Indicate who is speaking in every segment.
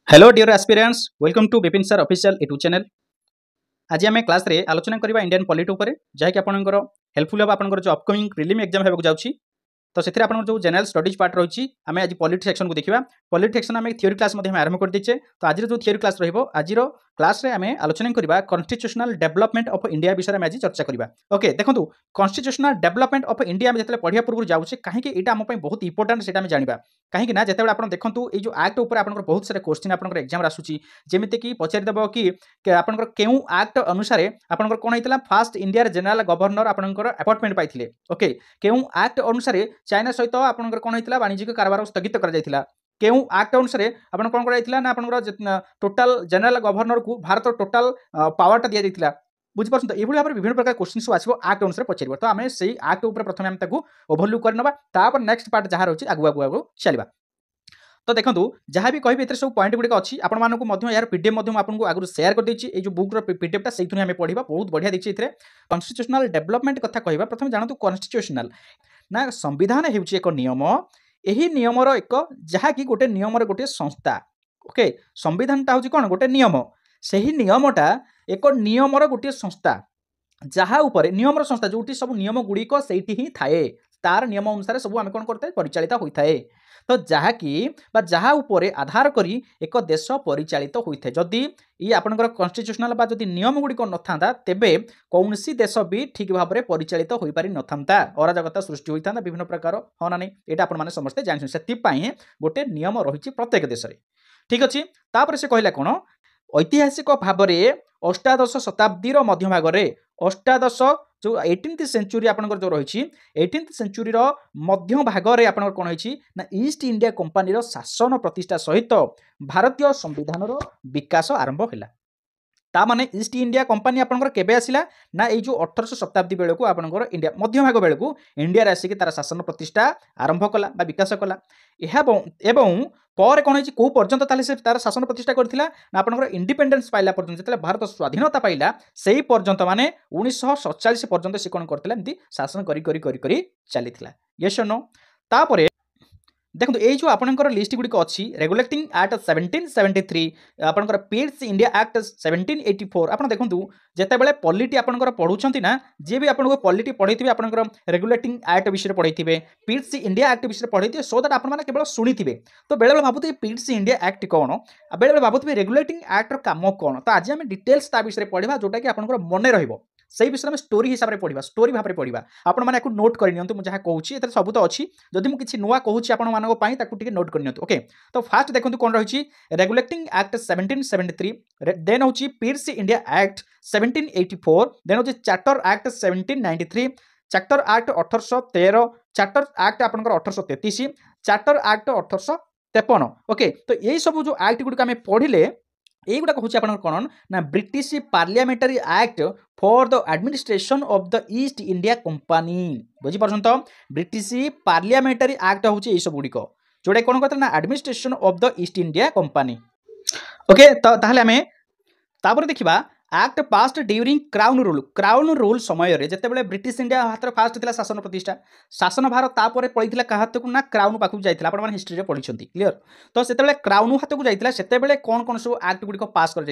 Speaker 1: Hello dear aspirants welcome to Vipin sir official YouTube channel. आज आम class रे आलोचना करबा इंडियन पॉलिटी ऊपर जहाँकि आपनकर हेल्पफुल हम आपनकर जो अपकमिंग प्रिलिम एग्जाम हेबाक जाउछि। तो से जो जनरल स्टडीज पार्ट रही आम आज पॉलिटी सेक्शन को देखा। पॉलिटी सेक्शन आम थ्योरी क्लास आरंभ कर देचे। तो आज जो थ्योरी क्लास आज क्लास रे आम आलोचना करबा कॉन्स्टिट्यूशनल डेवलपमेंट ऑफ इंडिया विषय में आज चर्चा करबा। ओके देखो कॉन्स्टिट्यूशनल डेवलपमेंट ऑफ इंडिया में जितने पढ़िया पूर्व जाऊे कहीं यहाँ आम बहुत इंपोर्टेंट से जाना कहीं जिते आप देखो ये जो एक्ट उपर आप बहुत सारे क्वेश्चन आप एग्जाम आसूसी जमीती कि पचारिदेव कि आपंकर क्यों एक्ट अनुसार आपंकर कौन होता फास्ट इंडिया जनरल गवर्नर आपंकर अपॉइंटमेंट पाई। ओके क्यों एक्ट अनुसार चाइना सहित आपंकर कौन होता वाणिज्यिक कारबार स्थगित कर क्यों एक्ट अनुसार आपन कौन कर टोटाल जनरल गवर्नर को भारत टोटाल पावरटा दि जाता बुझीपार। ये भाव में विभिन्न प्रकार क्वेश्चन सब आसो एक्ट अनुसार पचार। तो आम से एक्ट उपर प्रथम आम ओभरलुक करना नेक्स्ट पार्ट जहाँ रही आगु आगु आगु चलवा। तो देखो जहाँ भी कहि सब पॉइंट गुड़िक अच्छी आपको यार पीडीएफ आपको आगु शेयर कर देछि। ये जो बुक पीडीएफटा से आम पढ़ा बहुत बढ़िया देखिए। कॉन्स्टिट्यूशनल डेवलपमेंट कथा कहवा प्रथम जानतु कॉन्स्टिट्यूशनल ना संविधान होउछि एक नियम। यही नियमर एक जहाँकि गोटे नियमर गोटे संस्था। ओके संविधानटा हूँ कौन गोटे नियम से ही नियमटा एक नियमर गोटे संस्था जहाँ उपर नियमर संस्था जो सब नियम गुड़िक से ही थाए तार नियम अनुसार सब आम कौन करते परिचालित होता है। तो जहाँकि जहाँ उपर आधार करी एक देश परिचालित होता है। जदि ये आपनकर कॉन्स्टिट्यूशनल बा जदि नियम गुड़िक न था तेबे कौन सी देश भी ठीक भाव में परिचालित हो पारि न था अराजकता सृष्टि होता विभिन्न प्रकार हाँ ना नहीं ये आपने समस्ते जानते से गोटे नियम रही प्रत्येक देश में ठीक अच्छे। तापर से कहला कौन ऐतिहासिक भाव में अष्टादश शताब्दीर मध्य भाग अष्टादश जो 18th सेंचुरी आपनकर जो रही 18th सेंचुरी मध्य भाग में आपनकर कौन होइछि ना ईस्ट इंडिया कंपानी शासन प्रतिष्ठा सहित भारतीय संविधान विकास आरंभ होला। ता माने ईस्ट इंडिया कंपानी आपनकर केबे आसिला ना ये जो 18th शताब्दी बेलू आपनकर इंडिया मध्य भाग बेलू इंडिया आसिक तार शासन प्रतिष्ठा आरंभ कला बा विकास कला। एवं पर कौन हो कौ पर्यंत से तार शासन प्रतिष्ठा करथिला ना आपनकर इंडिपेंडेंस पाइला पर्यंत जिते भारत स्वाधीनता पाइला से पर्यंत माने 1947 पर्यंत से कौन करथिला एमती शासन करी करी करी करी चलीथिला। यस और नो। तापरे देखो ये जो आपनकर लिस्ट गुड़िक अच्छी रेगुलेटिंग एक्ट 1773 आपनकर पीड्स इंडिया एक्ट 1784 आप देखो जिते बड़े पॉलिटी आपनकर पढ़ुंट ना जी भी आपको पॉलिटी पढ़े थे आपनकर रेगुलेटिंग एक्ट विषय पढ़े थे पीड्स इंडिया एक्ट विषय पढ़े थे सो दैट आपने केवल शुणी थे। तो बेले भावुथे पीड्स इंडिया एक्ट कौन बेले भावुथे रेगुलेटिंग एक्टर काम कौन। तो आज आम डिटेल्स ता विषय पढ़ा जोटा कि आपनकर मन रहिबो से विषय में स्टोरी हिसाब से पढ़ा स्टोरी भाव में पढ़ा आपण मैंने नोट कर जहाँ कहूँ सब तो अच्छी जदि मुझे किसी नुआ कहूँ आपको नोट कर। ओके तो फास्ट देखो कौन रही रेगुलेटिंग एक्ट 1773 देन हूँ पीड्स इंडिया एक्ट 1784 देन हूँ charter act 1793 charter act 1813 charter act आपंकर 1833 चार्टर एक्ट 1853। ओके तो यही सब जो एक्ट गुड़िक आम पढ़ले এইগুড়াক হচ্ছে আপনার কোন না British parliamentary act for the administration of the East India company বুঝিপারছেন। তো ব্রিটিশ পার্লামেন্টারি আক্ট হচ্ছে এইসব গুড়িক जोटा কোন কথা না administration of the East India company. Okay তো তাহলে আমি তারপরে দেখিবা act passed during crown rule समय जितेबाला ब्रिटिश इंडिया हाथ फास्ट थी शासन प्रतिष्ठा शासन भार तापर पड़ता क्या हाथ को ना क्राउन पाक जाता आप हिस्ट्री में पढ़ी क्लीयर। तो से क्राउन हाथ को जाता से कौन कौन सब एक्ट गुड़िक पास कर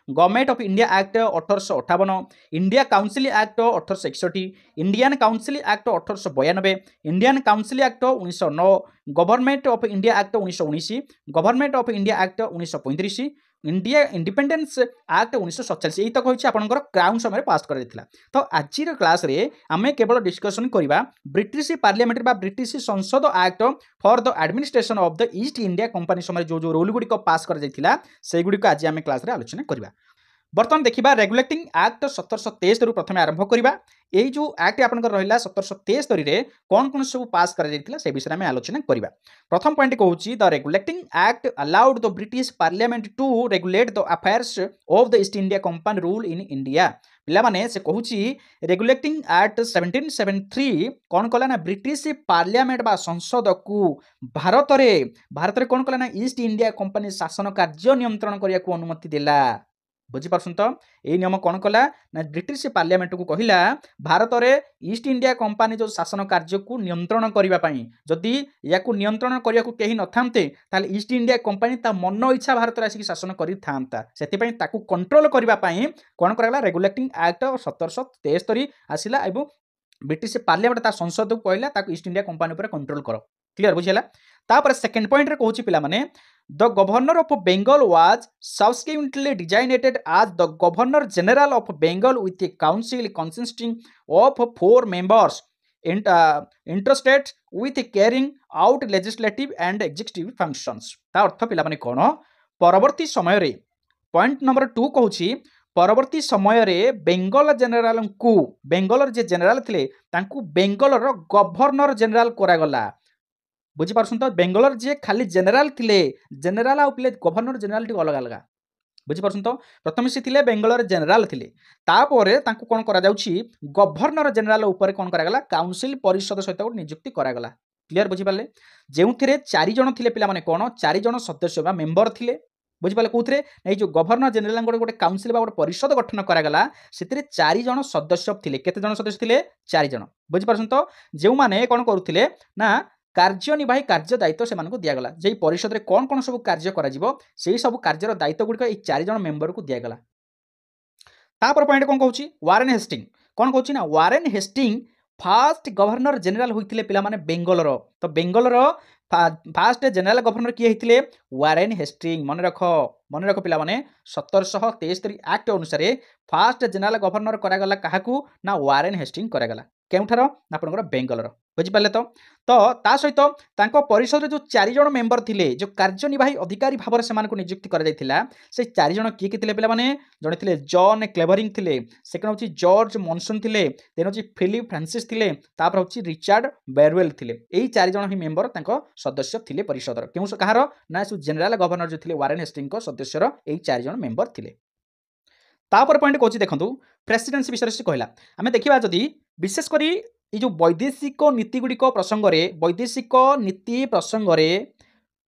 Speaker 1: government of India act 1858 India council act 1861 Indian council act 1892 Indian council act 1909 government of India act 1919 government of India act 1935 India independence act 1947 यही तक होइछि आपनकर क्राउन समय पास कर दिथिला। तो आज क्लास रे आमे केवल डिस्कशन करिबा ब्रिटिश पार्लियामेंट बा ब्रिटिश संसद act for the administration of the East India company समय जो रूल गुडी को पास कर जाइथिला से गुडी को आज आमे क्लास रे आलोचना करिबा। बर्तमान देखिबा रेगुलेटिंग एक्ट 1773 प्रथम आरंभ करिबा। यही जो एक्ट आपनकर रहिला 1773 रे कौन कौन सब पास कर जाइथिला से विषय में आलोचना करिबा। प्रथम पॉइंट कहूची the regulating act allowed the British parliament to regulate the affairs of the East India company rule in India. पिला माने से कहूची रेगुलेटिंग एक्ट 1773 कौन कला ना ब्रिटिश पार्लियामेंट बा संसद को भारत रे कौन कला ना ईस्ट इंडिया कंपनी शासन कार्य नियंत्रण करिया को अनुमति देला। बुझीपारछन तो एई नियम कौन कला ना ब्रिटिश पार्लियामेंट को कहिला भारत में ईस्ट इंडिया कंपनी जो शासन कार्य को नियंत्रण करबा पई जदि याकू नियंत्रण करिया को केही नथांते ताले ईस्ट इंडिया कंपनी ता मन इच्छा भारत रे आसी शासन करि थांता सेति पई ताकू कंट्रोल करबा पई कोन कराला रेगुलेटिंग एक्ट 1773 आसिला एबो ब्रिटिश पार्लियामेंट ता संसद को कहला ताकू ईस्ट इंडिया कंपनी ऊपर कंट्रोल करो क्लियर बुझिला तापर सेकंड पॉइंट रे कहूची पिला माने the governor of Bengal was subsequently designated as the governor general of Bengal with a council consisting of 4 members interested with carrying out legislative and executive functions ता अर्थ पिला माने कोन परवर्ती समय रे पॉइंट नंबर 2 कहूची परवर्ती समय रे बेंगल जनरल को बेंगलर जे जनरल थिले तांकू बेंगलर गवर्नर जनरल करा गला बुझी पारछन तो बेंगलर जे खाली जनरल थिले जनरल आ पिले गवर्नर जनरल टी अलग अलग बुझी पारछन तो प्रथम से थिले बेंगलर जनरल थिले तापरे तांकू कोन करा जाउची गवर्नर जनरल ऊपर कोन करा गला काउंसिल परिषद सहित नियुक्ति करा गला क्लियर बुझी पाले जेउथिरे 4 जण थिले पिला माने कोन 4 जण सदस्य बा मेंबर थिले बुझी पाले कोथरे नै जो गवर्नर जनरल गोटे काउंसिल बा गोटे परिषद गठन करा गला सेतिरे 4 जण सदस्य थिले केते जण सदस्य थिले 4 जण बुझी पारछन तो जेउ माने कोन करूथिले ना कार्यनिर्वाही कार्य दायित्व से दिगला जे परिषद में कौन कौन सब कार्य कर सब कार्यर दायित्व गुड़िक ये 4 जण मेंबर को दिगला तापर पॉइंट कौन कहूँ वारेन हेस्टिंग कौन कहूँ ना Warren Hastings first governor general होते पिला माने बेंगलर तो बेंगलर फास्ट जनरल गवर्नर किए होते वारेन हेस्टिंग मन रख पिला माने 1773 एक्ट अनुसार फास्ट जनरल गवर्नर करागला काहाकू ना वारेन हेस्टिंग करागला केउठार आपनकर बेंगलर बुझिपारे तो ता सहित तांको परिषद रे जो 4 जण मेंबर थिले जो कार्यनिर्वाही अधिकारी भाव से नियुक्ति करा जायतिला से 4 जण किए किथिले पिला माने जणे थिले जॉन क्लेवरिंग थिले सेकंड होची जॉर्ज मॉनसन थिले देन होची फिलिप फ्रांसिस थिले तापर होची रिचर्ड बेरवेल थिले एई 4 जण ही मेंबर तांको सदस्य थिले परिषद रो केउ कहार ना सु जनरल गवर्नर जो थिले वारेन हेस्टिंग को सदस्य रो एई 4 जण मेंबर थिले तापर पॉइंट कहूँ देखो प्रेसिडेंसी विषय से कहला आम देखा जदि विशेष करी ये जो वैदेशिक नीति गुड़िक प्रसंग में वैदेशिक नीति प्रसंग में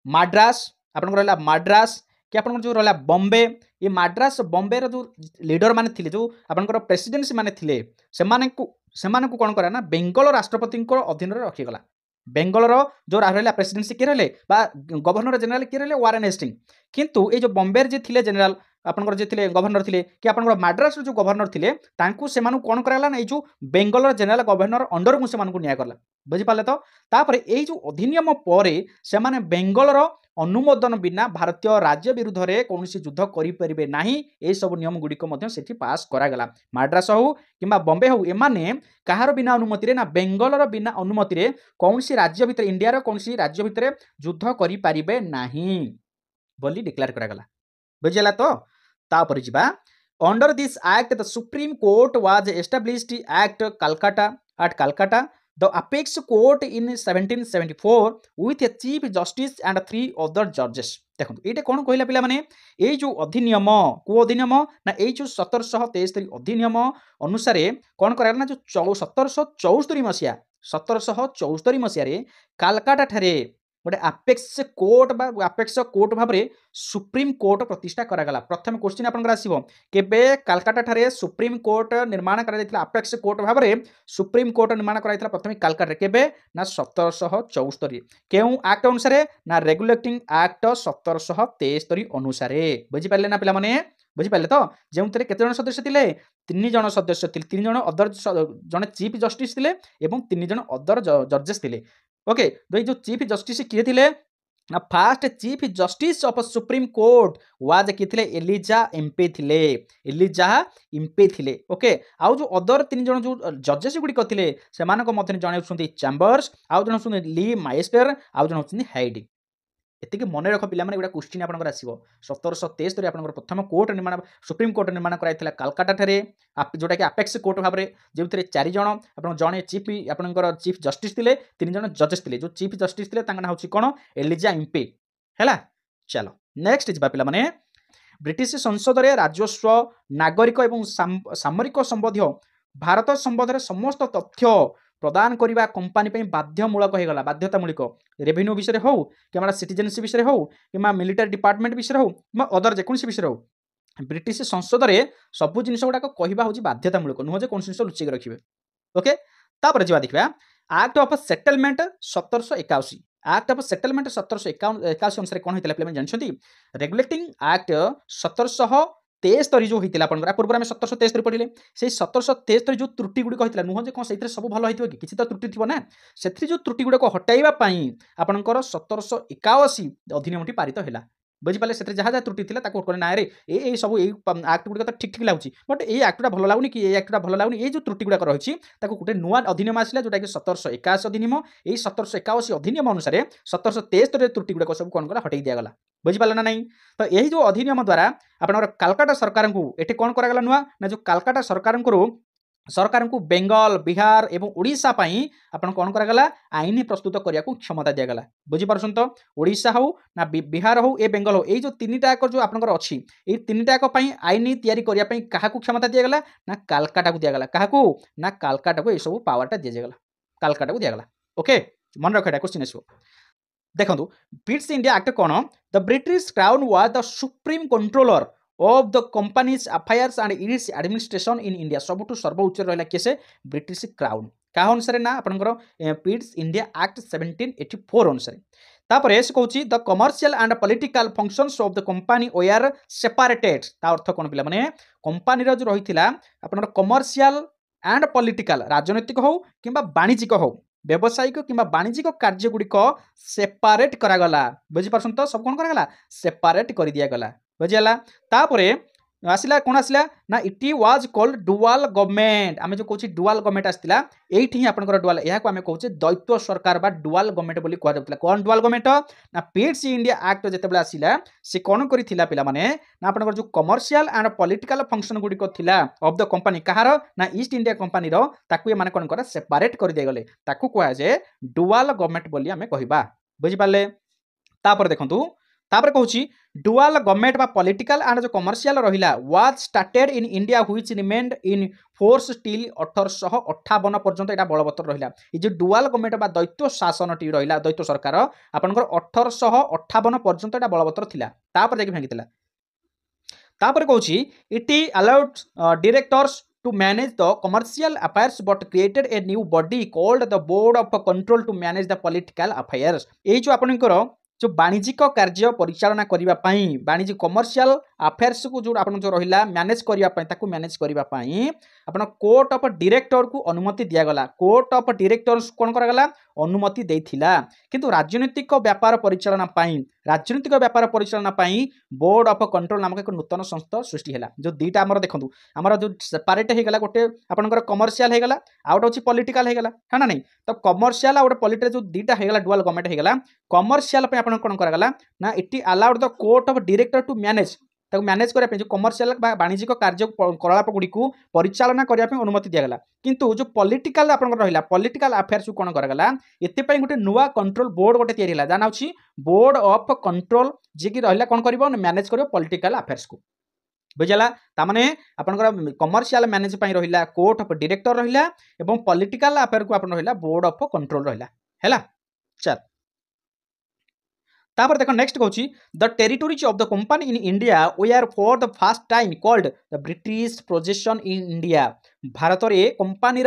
Speaker 1: माड्रास आपन रहा माड्रास कि आप जो रहा बॉम्बे ये माड्रास बॉम्बे रो जो लीडर माने थिले जो आपनकर प्रेसिडेंसी माने थिले सेमाने को कौन करा ना बेंगल राष्ट्रपति अधीन रखीगला बेंगलर जो रहा प्रेसिडेंसी किए रहे गवर्नर जनरल किए रहे वारेन हेस्टिंग किंतु ये जो बॉम्बे जे थिले जनरल आपनकर जे थिले गवर्नर थिले कि आपनकर माड्रास जो गवर्नर थिले तांकू सेमानु कोन कराला ना जो बेंगलर जनरल गवर्नर अंडर को सेमानु न्याय करला बुझी पाले तो तापर ए जो अधिनियम परे सेमाने बेंगलर अनुमोदन बिना भारतीय राज्य विरुद्ध रे कोनोसी युद्ध करि परिबे नाही ए सब नियम गुडिक मध्ये सेठी पास करा गला माड्रास हो किबा बॉम्बे हो एमाने कहार बिना अनुमति रे ना बेंगलर बिना अनुमति रे कोनोसी राज्य भितर इंडिया रो कोनोसी राज्य भितर युद्ध करि परिबे नाही बोली डिक्लेयर करा गला बुझिला तो तापर जिबा under this act the supreme court was established act Calcutta at Calcutta the apex court in 1774 with a chief justice and 3 other जजेस देखो ये कौन कहला पिला माने ये जो अधिनियम को अधिनियम ना ये जो 1773 अधिनियम अनुसार कौन करा ना जो 1774 मसीहा 1774 मसीह कलकत्ता ठारे गोटे आपेक्स कोर्ट भाव में सुप्रीम कोर्ट प्रतिष्ठा करागला प्रथम क्वेश्चन आपन आसीबो केबे कलकत्ता ठारे सुप्रीम कोर्ट निर्माण करा जायतिला आपेक्स कोर्ट भाव में सुप्रीम कोर्ट निर्माण करा जायतिला प्रथम कलकत्ता केबे ना 1774 केउ एक्ट अनुसार ना रेगुलेटिंग एक्ट 1773 अनुसार बुझी पाले ना पिला माने बुझी पाले तो जेउतरे केते जण सदस्य थिले 3 जण सदस्य थिले 3 जण अदर जने चीफ जस्टिस थिले एवं 3 जण अदर जजेस थिले ओके तो ये जो चीफ जस्टिस किए थे ना fast chief justice of supreme court was किए थे एलिजा एमपे थिले एलिजा एमपे थिले ओके आउ जो अदर 3 जण जो जजेस गुडी कथिले सेमानक मथे जणे होछन्ती चैम्बर्स आउ जण होछन्ती ली माइस्टर आउ जण होछन्ती हाइडी एतिके मन रख पिला माने एटा क्वेश्चन आपनकर आसीबो 1773 आपनकर प्रथम कोर्ट निर्माण सुप्रीम कोर्ट निर्माण कराइथिला कलकत्ता ठारे जोटा कि अपेक्स कोर्ट भाबरे जेउथरे 4 जण आपन जणे चीफ आपनकर चीफ जस्टिस थिले 3 जण जजेस थिले जो चीफ जस्टिस थिले तांका नाम होछि कोन एलिजा एमपे हैला चलो नेक्स्ट जिबा पिला माने ब्रिटिश संसद रे राजस्व नागरिक एवं सामरिक संबंधी भारत संबंध समस्त तथ्य प्रदान करने कंपानी बाध्यमूलक हो गला बाध्यतामूलक रेवेन्यू विषय हो कि सिटीजनशिप विषय हो कि मिलिटारी डिपार्टमेंट विषय हो कि अदर जेकोसी विषय हो ब्रिटिश संसद रे सब जिनिस गुड़ाक कहवा हूँ बाध्यतामूलक नुह जे कौन जिन लुचिक रखिए ओके तापर जा देखा act of settlement 1781 act of settlement 1781 अनुसार कौन होता है जानते रेगुलेटिंग एक्ट 1773 जो होता है पूर्व आम 1773 पढ़े से 1773 जो त्रुटि गुड़िक होता नुह कौन से सब भल हो कि किसी तो त्रुटि थी ना से जो त्रुटि गुड़ाक हटाइवाई आपंकर 1781 अधिनियम पारित है बुझिपारे से जहाँ जहाँ त्रुटि थी ना रे ये सब एक्ट गुड़िक तो ठीक ठीक लगुच बट ये एक्टा भल लगुनि कि ये एक्टा भल लगुनि ये जो त्रुटि गुड़ाक रही गोटे नुआ अधिनियम आसला जोटा कि 1781 अधिनियम यही 1781 अधिनियम अनुसार 1773 त्रुटि गुड़ाक सब कौन कला हटई दिगला बुझिपारे ना नहीं तो यही जो अधिनियम द्वारा आपंकर कालकाटा सरकार को ये कौन कराला नुआ ना जो कालकाटा सरकार को बेंगल बिहार एवं ओडिशा पाई आपन कौन करागला आईन प्रस्तुत करने को क्षमता दिगला बुझीपार तो ओडिशा हो ना बिहार हो ए बेंगल हो ये जो तीनटाक जो आपंकर अच्छी ये तीनटाक आईन तैयारी करने क्या क्षमता दिगला ना कालकाटा को दिगला क्या ना कालकाटा को यह पावरटा दिगला कालकाटा को दिगला ओके मन रख क्वेश्चन आसो देखो ब्रिटिश इंडिया एक्ट कौन the British crown was the supreme controller of the company's affairs and its administration in India सबुठ सर्वोच्च रहा किए ब्रिटिश क्राउन क्या अनुसार ना आपंकर ब्रिटिश इंडिया एक्ट 1784 अनुसार तापर से कहूँ the commercial and political functions of the company were separated ता अर्थ कौन पिला माने कंपनी जो रही आपंकर कमर्शियल एंड पॉलिटिकल राजनैतिक हो कि वाणिज्यिक हो व्यावसायिक कि वाणिज्यिक कार्यगुड़िक सेपारेट करागला बुझीपार तो सब कौन करागला सेपारेट कर दिगला बुझीगला तापरे आसला कौन आसला ना it was called dual government आम जो कौच डुआल गवर्नमेंट आसला ये आपंकर डुआल यह आम कहे द्वैत सरकार बा डुआल गवर्नमेंट बोली कहुला कौन डुआल गवर्नमेंट ना ब्रिटिश इंडिया एक्ट जिते आसला से कौन करा पे ना आपंकर जो कमर्शियल एंड पॉलिटिकल फंक्शन गुड़िक थिला ऑफ द कंपनी कहार ना ईस्ट इंडिया कंपनी ताकू ये कौन करा सेपारेट कर दिगले ताकू कहुए डुआल गवर्नमेंट बोली आम कहवा बुझिपारे तापर देखंतु तापर कहूँ डुआल गवर्नमेंट बा पॉलिटिकल एंड जो कमर्शियल रहिला was started in India which remained in force till 1858 पर्यंत यहाँ बलवत्तर रहा ये जो डुआल गवर्नमेंट बा दैत्य शासन टी रहा दैत्य सरकार आपंकर 1858 पर्यंत यहाँ बलवत्तर थिला तापर जाके भांगी तापर कहूँ it allowed directors to manage the commercial affairs but created a new body called the board of control to manage the political affairs ये जो आपनकर जो वाणिज्यिक कार्य परिचालना करने वाणिज्य कमर्शियल अफेयर्स को जो आप जो रहा मैनेज करने मैनेज करने आपन कोर्ट ऑफ डायरेक्टर को अनुमति दिगला कोर्ट ऑफ डायरेक्टर्स कौन करागला अनुमति देथिला किंतु राजनीतिक व्यापार परिचालना राजनीतिक व्यापार परिचालना बोर्ड ऑफ कंट्रोल नामक एक नूतन संस्था सृष्टि है जो दीटा आमर देखो आमर जो सेपरेट होगा गोटे आपंकर कमर्शियल होगा आउ गोटे पॉलिटिकल होगा है ना नहीं तो कमर्शियल आउ गोटे पॉलिटिकल जो दीटा होगा डुआल गवर्नमेंट होगा कमर्शियल आपन कौन करागला ना it allowed the court of director to manage manage करने जो कमर्शियल वाणिज्यिक कार्य कलाप गुड़ी परिचालना करने अनुमति दिगला किंतु जो पॉलिटिकल आप रहा पॉलिटिकल अफेयर्स को कौन करागला ये गोटे नुआ कंट्रोल बोर्ड गोटे तैयारी है जाना बोर्ड ऑफ कंट्रोल जी की रहा कौन कर मैनेज कर पॉलिटिकल अफेयर्स को बुझला तामाने आपनकर कमर्शियल मैनेज रहा कोर्ट ऑफ डायरेक्टर रहा और पॉलिटिकल अफेयर को रहा बोर्ड ऑफ कंट्रोल रहा चल तापर देखो नेक्स्ट कहूँ the territories of the company in India were for the first time called the British possession in India Bharat में कंपनी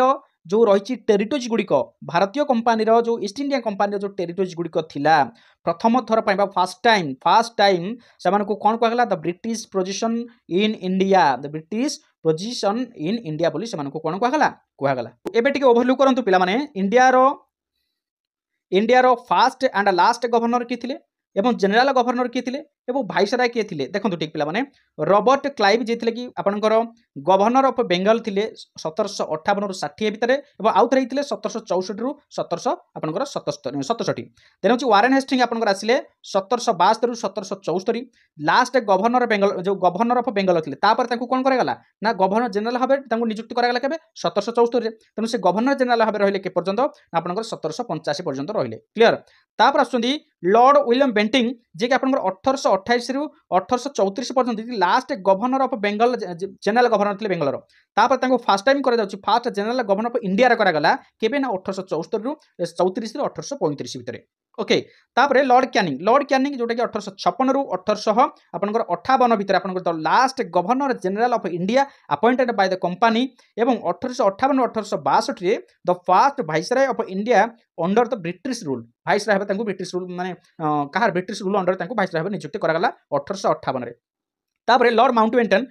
Speaker 1: जो रही टेरिटोरीज गुड़िक भारतीय कंपनी जो ईस्ट इंडिया कंपनी जो टेरिटोरीज गुड़िक थिला प्रथम थर फर्स्ट टाइम से कौन कहला the British possession in India the British possession in India बोली से कौन कहला एबे टिके ओवरलुक करंतु पिला माने India fast and last governor किए थे एवं जनरल गवर्नर किए थे एवं भाइसराय किए थे देखो ठीक पिला माने रॉबर्ट क्लाइव जी थे कि आपंकर गवर्नर ऑफ बेंगल थे 1758 रु 60 भितर और आउ थे 1764 रु 1767 देन हूँ वारेन हेस्टिंग आपंकर आसिले 1772 रु 1774 लास्ट गवर्नर बेंगल जो गवर्नर ऑफ बेंगल थे कौन करागला ना गवर्नर जनरल भाव नियुक्ति करागला के 1774 तेणु से गवर्नर जनरल भाव रही के पर्यंत आपंकर 1785 पर्यंत रही क्लीयर तापर आसुँच लॉर्ड विलियम बेंटिंग जी कि आपंकर 1828 रु 1834 पर्यंत last governor of Bengal general governor थे बेंगलर तापर फास्ट टाइम कर first general governor of India करागला केबे ना 1874 रु 34 1835 भितर ओके तापर लॉर्ड क्यानिंग जोटा कि 1856 रु 1858 भितर आपन the last governor general of India appointed by the company एवं 1858 1862 रे the first viceroy of India under the British rule viceroy हेबे तांको ब्रिटिश रूल माने कहार ब्रिटिश रूल अंडर तांको वाइसराय हेबे नियुक्ति करागला 1858 रे तापर लॉर्ड माउंटबेटन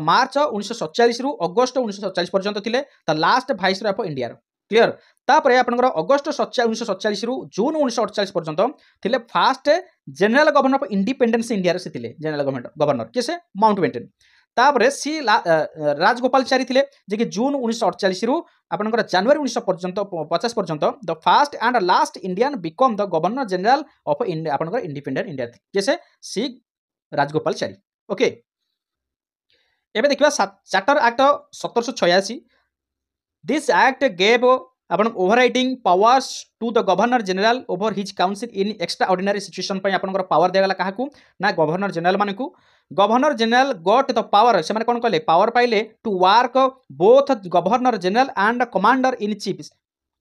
Speaker 1: मार्च 1947 रु अगस्त 1947 पर्यंत थिले the last viceroy of India clear तापर आपनकर अगस्त 1947 रु जून 1948 पर्यंत थिले first general governor of independence India रे थिले जनरल गवर्नर केसे माउंटबेटन तापर सी राजगोपालचारी थिले जे कि जून 1948 रु आपनकर जनवरी 1950 पर्यंत the first and last Indian become the governor general of India आपनकर इंडिपेंडेंट इंडिया केसे सी राजगोपालचारी ओके एबे देखिबा charter act 1786 this act gave अपन overriding powers to the governor general over his council in extraordinary situation पे आपनकर power दिया गला काहाकू ना गवर्नर जनरल मानकू governor general got the power से माने कोन कहले पावर पाइले to work both governor general and commander in chief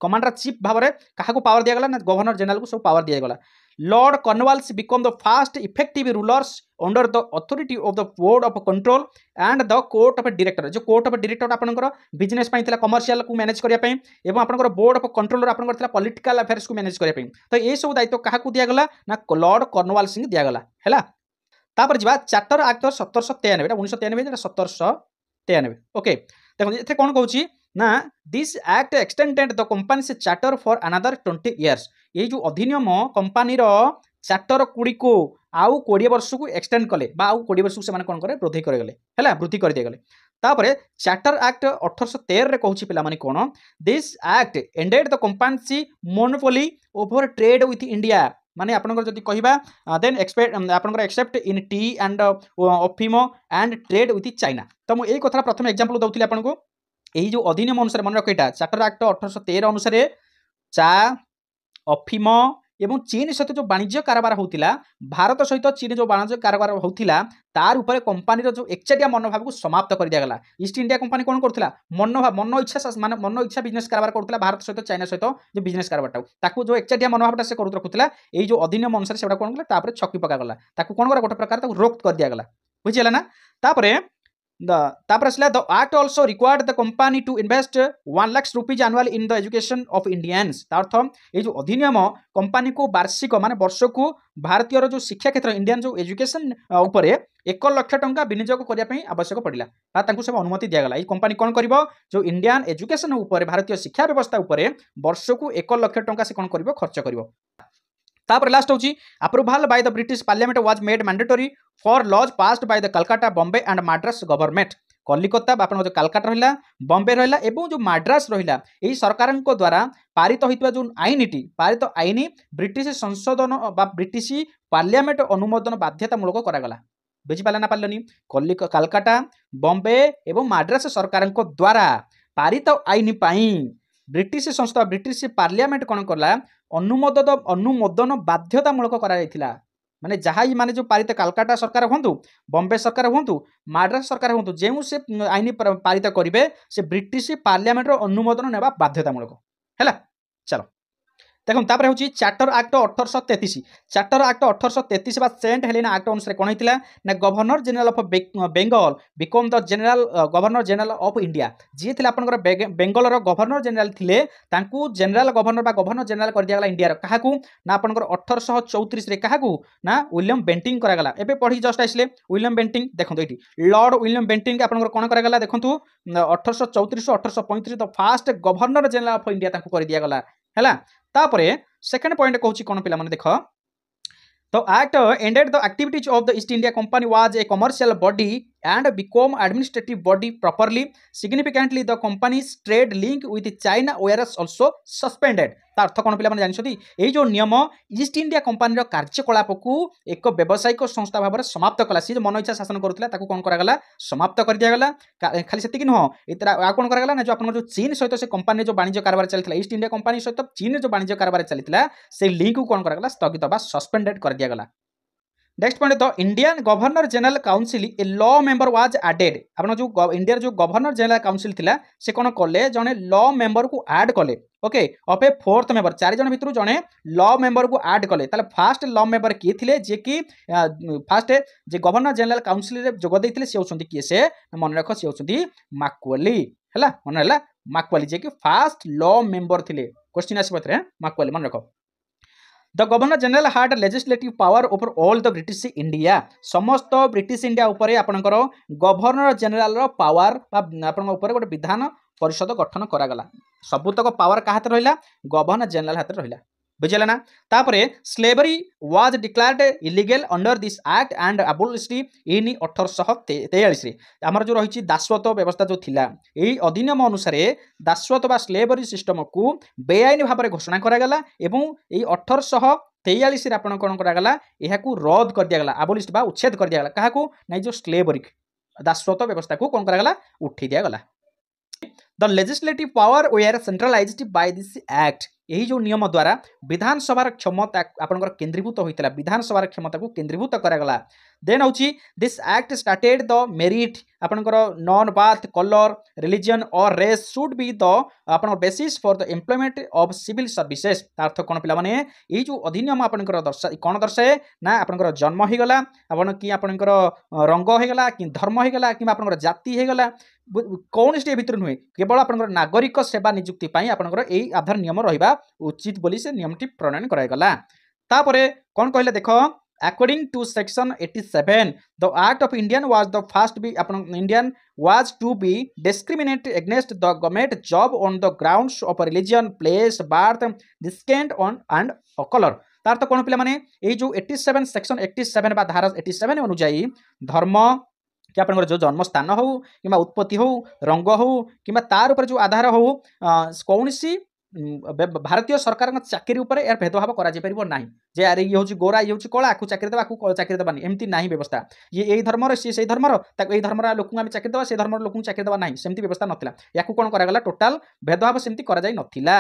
Speaker 1: commander chief भाव में काहाकू पावर दिया गला ना गवर्नर जनरल को सब पावर दिया गला Lord Cornwallis become the first effective rulers under the authority of the board of control and the court of director जो कोर्ट ऑफ डायरेक्टर आपनकर बिजनेस पाई कमर्शियल को मैनेज करिया पई एवं आपनकर बोर्ड ऑफ कंट्रोलर आपनकर पॉलिटिकल अफेयर्स को manage करिया पई तो ये सब दायित्व काहाकू दिया गला ना लॉर्ड कॉर्नवालिस सिंह दिया गला हैला तापर जिबा चार्टर एक्ट 1793 एटा 1993 एटा 1793 ओके देखो एथे कोन कहूची ना this act extended the companies charter for another 20 years ये जो अधिनियम कंपनी रो चार्टर गुड़ी को आउ 20 वर्ष को एक्सटेंड कले बा आउ 20 वर्ष को से कोन करे वृद्धि करे गले हैला वृद्धि कर दिया गले तापरे चार्टर एक्ट 1813 रे कहूची पिला माने कोन this act ended the company monopoly over trade with India माने आपनकर जदि कहिबा देन एक्सपेक्ट आपनकर एक्सेप्ट इन टी एंड अफिम एंड ट्रेड विथ चाइना तो मु एई कथा प्रथम एग्जांपल दउतिले आपनको यही जो अधिनियम अनुसार मन रख चार्टर एक्ट 1813 अनुसार चा अफिम एवं चीन सहित जो वाणिज्य कारोबार होता भारत सहित चीन जो वाणिज्य कारोबार होता तार उपरे कंपनी जो एकचाटिया मनोभाव को समाप्त कर दिया गला ईस्ट इंडिया कंपनी कौन करथिला मन इच्छा माने मन इच्छा बिजनेस कारोबार करथिला भारत सहित चाइना सहित जो बिजनेस कारोबार ताकू जो एकचाटिया मनोभावटा से करू रखुथिला एई जो अधिनियम अनुसार सेटा कोन गला तापरे छक्की पका गला ताकू कोन करा गोटे प्रकार ताकू रोक कर दिया गला बुझिला ना तापरे the act also required the company to invest 1 lakh rupees annual in the education of Indians अर्थ ये जो अधिनियम कंपनी को वार्षिक माने वर्ष को भारतीय जो शिक्षा क्षेत्र इंडियन जो एजुकेशन उपरे 1 लाख टंका विनियोग करने आवश्यक पड़ा सब अनुमति दिगला ये कंपनी कौन कर जो इंडियन एजुकेशन उपरे भारतीय शिक्षा व्यवस्था उपरे वर्ष को 1 लाख टंका से कौन कर खर्च कर तापर लास्ट होची approval by the British parliament was made mandatory for laws passed by the Calcutta Bombay and Madras government Kolkata आपन जो कलकत्ता रहिला बॉम्बे रहिला एवं जो मद्रास रहिला एही सरकार को द्वारा पारित होइतबा जो आईनटी पारित आईन ब्रिटिश संशोधन बा ब्रिटिश पार्लियामेंट अनुमोदन बाध्यतामूलक करागला बुझी पाला ना पालनी कलकत्ता बॉम्बे एवं मद्रास सरकार को द्वारा पारित आईन पाई ब्रिटिश संस्था ब्रिटिश पार्लियामेंट कौन कला अनुमोदन बाध्यतामूलक करा माने जहाँ माने जो पारित कलकत्ता सरकार हूँ बॉम्बे सरकार हूँ मद्रास सरकार हूँ जो से आईन पारित करेंगे से ब्रिटिश पार्लियामेंट अनुमोदन नेबा बाध्यतामूलक है चलो देखो तापर हूँ चार्टर एक्ट 1833 चार्टर एक्ट 1833 बा सेंट हेलेना एक्ट अनुसार कौन होता ना governor general of Bengal become the general governor general of India जी थे आपंकर बेंगल गवर्नर जनरल थे जनरल गवर्नर बा गवर्नर जनरल कर दिया इंडिया क्या ना आपंकर 1834 क्या ना विलियम बेंटिंग करागला एबे पढ़ी जस्ट आसले विलियम बेंटिंग देखो ये लॉर्ड विलियम बेंटिंग आपंकर कौन करागला देखो 1834 1835 the fast governor general of India कर दिया गला है तापरे सेकंड पॉइंट कहूँ कौन पिला माने देख the act ended the activities of the East India company was a commercial body and become administrative body properly significantly the company's trade link with China were also suspended अर्थ कौन पिला जानते यही जो नियम ईस्ट इंडिया कंपनी कार्यकलाप को एक व्यावसायिक संस्था भाव में समाप्त कला सी मन इच्छा शासन करूला कौन करागला समाप्त कर दिगला खाली से नुह आ कौन करागला ना जो आप जो चीन सहित से कंपनी जो वाणिज्य कारोबार चलता ईस्ट इंडिया कंपनी सहित चीन जो वाणिज्य कारोबार चलता से लिंक को कौन करागला स्थगित बा सस्पेंडेड कर दिगला next point the Indian governor general council a law member was added आपण जो इंडिया जो गवर्नर जनरल काउंसिल थिला से कोन कले जने लॉ मेंबर को ऐड कले okay of A fourth member चार जन भितर जने लॉ मेंबर को ऐड कले ताले फास्ट लॉ मेंबर किए थिले जे कि फास्ट जे गवर्नर जनरल काउंसिल रे जोग दैथिले से होसंती किए से मन रख से होसंती मैक्वाली हला मन हला मैक्वाली जे कि फास्ट लॉ मेंबर थिले क्वेश्चन आसी पथरे मैक्वाली मन रख the governor general hard legislative power over all the British India समस्त ब्रिटिश इंडिया उपरे आपनकर गवर्नर जनरल रो पावर आपन ऊपर गोटे विधान परिषद गठन करागला सबुतक पावर का हाथ रहिला गवर्नर जनरल हाथ रहिला बुझिला ना तापरे slavery was declared illegal under this act and abolished in 1843 रे हमर जो रही दासत्व व्यवस्था जो थिला एई अधिनियम अनुसार दासत्व बा स्लेवरी सिस्टम को बेआईन भाव में घोषणा करागला एवं एई 1843 रे आपण कोन करागला एहाकू रद्द कर दियागला अबोलिश्ड बा उच्छेद कर दियागला काहाकू नै जो स्लेवरी दासत्व व्यवस्था को कोन करागला उठी दियागला the legislative power were centralised by this act यही जो नियम द्वारा विधानसभा क्षमता आपनकर केंद्रीभूत होइतला विधानसभा क्षमता को केंद्रीभूत करागला देन होची this act started the merit आपनकर नॉन बाथ colour religion or race should be the आपनकर basis for the employment of civil services अर्थ कोन पिला माने एही जो अधिनियम आपनकर दर्शा कोन दर्शाए ना आपनकर जन्म हे गला आपन कि आपनकर रंग हे गला कि धर्म हे गला कि आपनकर जाति हे गला कौन स्टे भितर नुहे केवल आपनकर नागरिक सेवा नियुक्ति पाई आपनकर एही आधार नियम रहिबा उचित बोली से नियमटी प्रणयन करायगला तापरे कोन कहले देखो according to section 87 the act of indian was the first be upon indian was to be discriminate against the government job on the grounds of religion place birth descent on and color तार तो कोन पिला माने ए जो 87 section 87 बा धारा 87 अनुसार धर्म कि आपन जो जन्म स्थान हो कि उत्पत्ति हो रंग हो कि तार ऊपर जो आधार हो कौन सी भारतीय सरकार चाकरी उपर यार भेदभाव करा जे परिबो नाही जे यार ये होची गोरा ये होची कला आकु चाकरी देबा आकु चाकरी देबानी एमती नाही व्यवस्था ये एई धर्मर से सेई धर्मर ताक एई धर्मर लोकु आमे चाकरी देबा से धर्मर लोकु चाकरी देबा नाही सेमती व्यवस्था नथिला याकु कोन करा गला टोटल भेदभाव सेमती करा जाई नथिला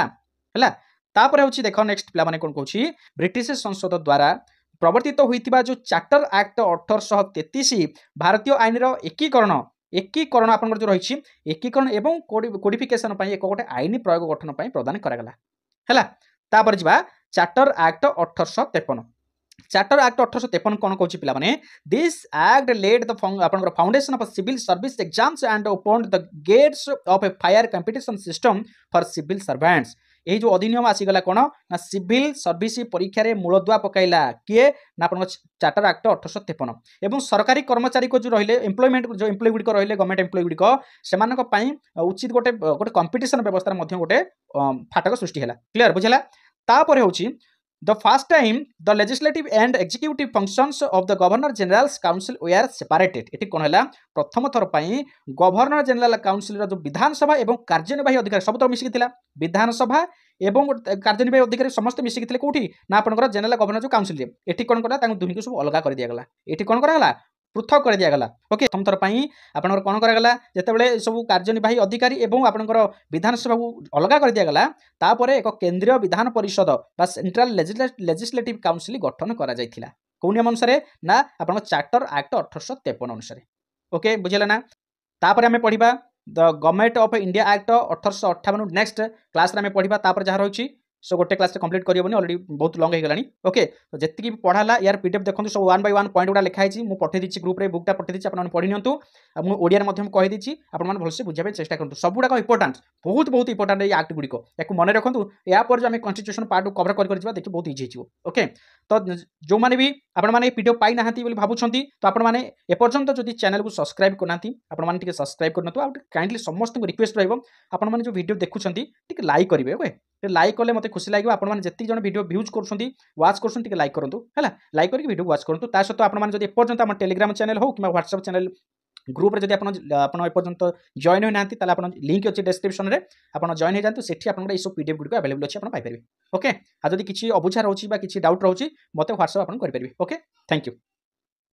Speaker 1: हला तापर होची देखो नेक्स्ट प्ला माने कोन कहूची ब्रिटिश संसद द्वारा प्रवर्तित होइतिबा जो चार्टर एक्ट 1833 भारतीय आईन रो एकीकरण आपन जो रही एकीकरण एवं कोडिफिकेशन एक गोटे आईन प्रयोग गठन प्रदान करागला हैला तापर जिबा चार्टर एक्ट 1853 चार्टर एक्ट 1853 कोन कहूची पिला माने दिस एक्ट लेड द आपन foundation of civil service exams and opened the gates of a fair competition system for civil servants यही जो अधिनियम आसीगला कोन ना सिविल सर्विस परीक्षा रे मूलदुआ पकाइला किए ना अपन चार्टर एक्ट 1853 एवं सरकारी कर्मचारी को जो रहिले एम्प्लॉयमेंट जो एम्प्लॉय गुडी को रहिले गवर्नमेंट एम्प्लॉय गुडी को सेमानक पई उचित गोटे कंपटीशन व्यवस्था मध्ये गोटे फाटक सृष्टि हैला क्लियर बुझला तापर होची the first time the legislative and executive functions of the governor general's council were separated एठी कोन हैला प्रथम थर पई गवर्नर जनरल काउंसिल रो जो विधानसभा एवं कार्यनिर्वाही अधिकारी सब तो मिसिक थिला विधानसभा एवं कार्यनिर्वाही अधिकारी समस्त मिसिक थिले कोठी ना आपनकर जनरल गवर्नर जो काउंसिल रे एठी कोन करला तांग दुही को सब अलगा कर दिया गला एठी कोन करला पृथक कर दिया गला ओके प्रथम थर पई आपनकर कोन करगला जेतेबेले सब कार्यनिर्वाही अधिकारी एवं आपनकर विधानसभा को अलगा कर दिया गला तापरे एक केंद्रीय विधान परिषद बा सेंट्रल लेजिस्लेटिव काउंसिल गठन करा जायथिला कोन नियम अनुसार ना आपन चार्टर एक्ट 1853 अनुसार ओके बुझिला ना तापरे हमें पढिबा the government of India act 1858 next class रे हमें पढिबा तापर जहा रहिछि सो गोटे क्लास रे कंप्लीट करियोबनी ऑलरेडी बहुत लॉन्ग हे गलानी ओके तो जत्ति पढ़ाला यार पीडीएफ देखंतु सब 1 बाय 1 पॉइंट गुडा लिखा हिची मु पठे दिछि ग्रुप रे बुकटा पठे दिछि आपन पढि नियंतु मु ओडिया रे मध्यम कहि दिछि आपन मन भलसे बुझिया पे चेष्टा करंतु सब गुडा इंपोर्टेंट बहुत इंपोर्टेंट ए एक्ट गुडी को याकु मने रखंतु या पर जो हम कॉन्स्टिट्यूशन पार्ट कवर कर जिबा देखि बहुत इजी हिचिवो ओके तो जो माने भी आपन माने पीडीएफ पाई नाहंती बोली भाबुछंती तो आपन माने ए पर्यंत जदि चैनल को सब्सक्राइब करनांती आपन माने टिके सब्सक्राइब करनतु आ काइंडली समस्त को रिक्वेस्ट रहइबो आपन माने जो वीडियो देखुछंती टिके लाइक करिवे ओके लाइक कले मते खुशी लागिबो आपन माने जत्ति जण वीडियो व्यूज करछंती वाच करछंती टिके लाइक करंतु हैला लाइक करके वीडियो वाच करंतु ता सहित आपन माने जदि ए पर्यंत हमर टेलीग्राम चैनल हो किबा व्हाट्सएप चैनल ग्रुप रे जदि आपन ए पर्यंत जॉइन होई नांती ताले आपन लिंक अछि डिस्क्रिप्शन रे आपन जॉइन हो जानतु सेठी आपन ए सब पीडीएफ गुडी को अवेलेबल अछि आपन पाइ परिबे ओके आ जदि किछि अबुझा रहउछि बा किछि डाउट रहउछि मते व्हाट्सएप आपन करि परिबे ओके थैंक यू।